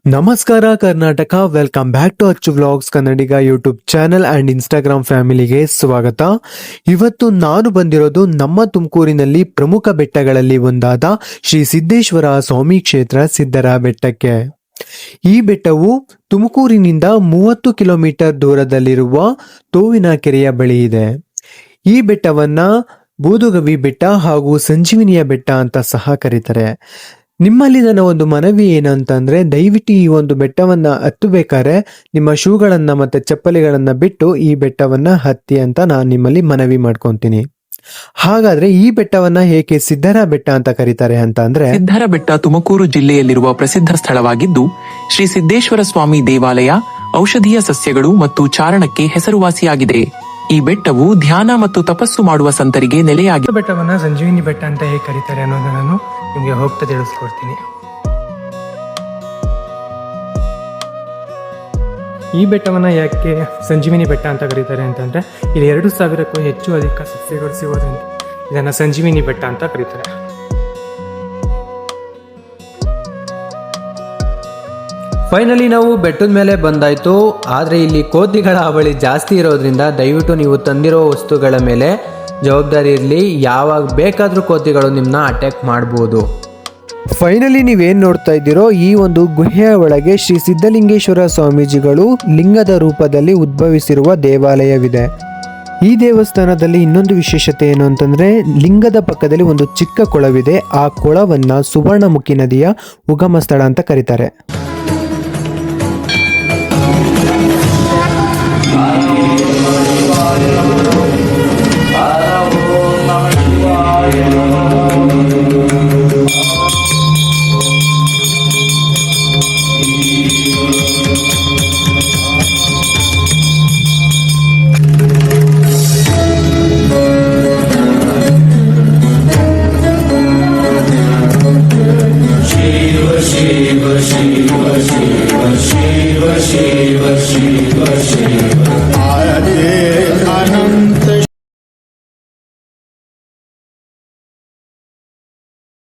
ನಮಸ್ಕಾರ Karnataka, welcome back to ಅಚ್ಚು vlogs Kannadiga YouTube channel and Instagram ಫ್ಯಾಮಿಲಿಗೆ ಸ್ವಾಗತ. ಇವತ್ತು ನಾನು ಬಂದಿರೋದು ನಮ್ಮ ತುಮಕೂರಿನಲ್ಲಿ ಪ್ರಮುಖ ಬೆಟ್ಟಗಳಲ್ಲಿ ಒಂದಾದ ಶ್ರೀ ಸಿದ್ದೇಶ್ವರ ಸ್ವಾಮಿ ಕ್ಷೇತ್ರ ಸಿದ್ದರ ಬೆಟ್ಟಕ್ಕೆ. ಈ ಬೆಟ್ಟವು ತುಮಕೂರಿನಿಂದ 30 ಕಿಲೋಮೀಟರ್ ದೂರದಲ್ಲಿರುವ ತೋವಿನಕೆರೆಯ ಬಳಿ ಇದೆ. ಈ ಬೆಟ್ಟವನ್ನ ಬೂದುಗವಿ ಬೆಟ್ಟ ಹಾಗೂ ಸಂಜೀವಿನಿಯ ಬೆಟ್ಟ ಅಂತ ಸಹ ಕರೀತಾರೆ. ನಿಮ್ಮಲ್ಲಿ ನನ್ನ ಒಂದು ಮನವಿ ಏನಂತಂದ್ರೆ, ದಯವಿಟ್ಟು ಈ ಒಂದು ಬೆಟ್ಟವನ್ನ ಹತ್ತಬೇಕಾದ್ರೆ ನಿಮ್ಮ ಶೂಗಳನ್ನ ಮತ್ತೆ ಚಪ್ಪಲಿಗಳನ್ನ ಬಿಟ್ಟು ಈ ಬೆಟ್ಟವನ್ನ ಹತ್ತಿ ಅಂತ ನಾನು ನಿಮ್ಮಲ್ಲಿ ಮನವಿ ಮಾಡ್ಕೊಂತೀನಿ. ಹಾಗಾದ್ರೆ ಈ ಬೆಟ್ಟವನ್ನ ಏಕೆ ಸಿದ್ದರ ಬೆಟ್ಟ ಅಂತ ಕರೀತಾರೆ ಅಂತ ಅಂದ್ರೆ, ಸಿದ್ದರ ಬೆಟ್ಟ ತುಮಕೂರು ಜಿಲ್ಲೆಯಲ್ಲಿರುವ ಪ್ರಸಿದ್ಧ ಸ್ಥಳವಾಗಿದ್ದು, ಶ್ರೀ ಸಿದ್ದೇಶ್ವರ ಸ್ವಾಮಿ ದೇವಾಲಯ, ಔಷಧೀಯ ಸಸ್ಯಗಳು ಮತ್ತು ಚಾರಣಕ್ಕೆ ಹೆಸರುವಾಸಿಯಾಗಿದೆ. ಈ ಬೆಟ್ಟವು ಧ್ಯಾನ ಮತ್ತು ತಪಸ್ಸು ಮಾಡುವ ಸಂತರಿಗೆ ನೆಲೆಯಾಗಿದೆ. ಬೆಟ್ಟವನ್ನ ಸಂಜೀವಿನಿ ಬೆಟ್ಟ ಅಂತ ಹೇಗೆ ಕರೀತಾರೆ ಅನ್ನೋದನ್ನ ನಾನು ನಿಮಗೆ ಹೋಗ್ತಾ ತಿಳಿಸ್ಕೊಡ್ತೀನಿ. ಈ ಬೆಟ್ಟವನ್ನ ಯಾಕೆ ಸಂಜೀವಿನಿ ಬೆಟ್ಟ ಅಂತ ಕರೀತಾರೆ ಅಂತಂದ್ರೆ, ಇಲ್ಲಿ 2000ಕ್ಕೂ ಹೆಚ್ಚು ಅಧಿಕ ಸಸ್ಯಗಳು ಸಿಗೋದ್ರಿಂದ ಇದನ್ನ ಸಂಜೀವಿನಿ ಬೆಟ್ಟ ಅಂತ ಕರೀತಾರೆ. ಫೈನಲಿ ನಾವು ಬೆಟ್ಟದ ಮೇಲೆ ಬಂದಾಯ್ತು. ಆದ್ರೆ ಇಲ್ಲಿ ಕೋತಿಗಳ ಹಾವಳಿ ಜಾಸ್ತಿ ಇರೋದ್ರಿಂದ ದಯವಿಟ್ಟು ನೀವು ತಂದಿರೋ ವಸ್ತುಗಳ ಮೇಲೆ ಜವಾಬ್ದಾರಿ ಇರಲಿ. ಯಾವಾಗ ಬೇಕಾದ್ರೂ ಕೋತಿಗಳು ನಿಮ್ಮನ್ನ ಅಟ್ಯಾಕ್ ಮಾಡ್ಬೋದು. ಫೈನಲಿ ನೀವೇನ್ ನೋಡ್ತಾ ಇದ್ದೀರೋ, ಈ ಒಂದು ಗುಹೆಯ ಒಳಗೆ ಶ್ರೀ ಸಿದ್ಧಲಿಂಗೇಶ್ವರ ಸ್ವಾಮೀಜಿಗಳು ಲಿಂಗದ ರೂಪದಲ್ಲಿ ಉದ್ಭವಿಸಿರುವ ದೇವಾಲಯವಿದೆ. ಈ ದೇವಸ್ಥಾನದಲ್ಲಿ ಇನ್ನೊಂದು ವಿಶೇಷತೆ ಏನು ಅಂತಂದ್ರೆ, ಲಿಂಗದ ಪಕ್ಕದಲ್ಲಿ ಒಂದು ಚಿಕ್ಕ ಕೊಳವಿದೆ. ಆ ಕೊಳವನ್ನ ಸುವರ್ಣಮುಖಿ ನದಿಯ ಉಗಮ ಸ್ಥಳ ಅಂತ ಕರೀತಾರೆ.